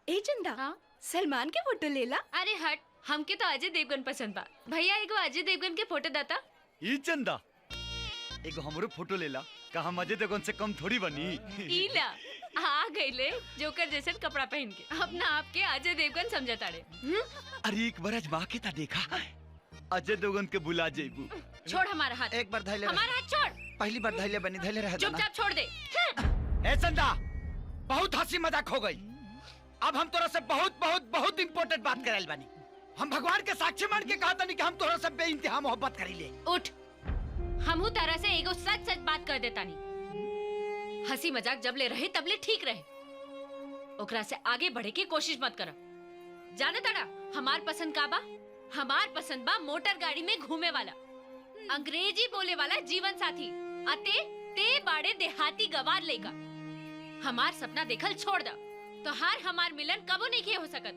ए चंदा, हाँ? सलमान के फोटो लेला। अरे हट, हमके तो अजय देवगन पसंद बा। भैया एगो अजय देवगन के फोटो दाता। ई चंदा एगो हमरो फोटो लेला। का हम अजय देवगन से कम थोड़ी बनी। ईला आ गईले जोकर जैसन कपड़ा पहन के अपना आपके अजय देवगन समझता रे। अरे एक बार आजमा के ता देखा, अजय देवगन के बुला जेबू। छोड़ हमारा हाथ। एक बार धैले हमारा हाथ छोड़। पहली बार धैले बनी, धैले रह देना। चुपचाप छोड़ दे। ए चंदा, बहुत हंसी मजाक हो गई। अब हम तोरा से बहुत बहुत बहुत इम्पोर्टेंट बात कराइल बानी। हम भगवान के साक्षी मान के कहा था कि हम तोरा से बेइंतहा मोहब्बत करीले। उठ, हमहू तरह से एगो सच सच बात कर देता नहीं। हंसी मजाक जब ले रहे तब ले ठीक रहे, ओकरा से आगे बढ़े की कोशिश मत करो। जाने तड़ा हमार पसंद का बा? हमार पसंद बा मोटर गाड़ी में घूमे वाला, अंग्रेजी बोले वाला जीवन साथी। अते ते बाड़े देहाती गवार लेगा। हमार सपना देखल छोड़ दा, तो हार हमार मिलन कबो नहीं किए हो सकत।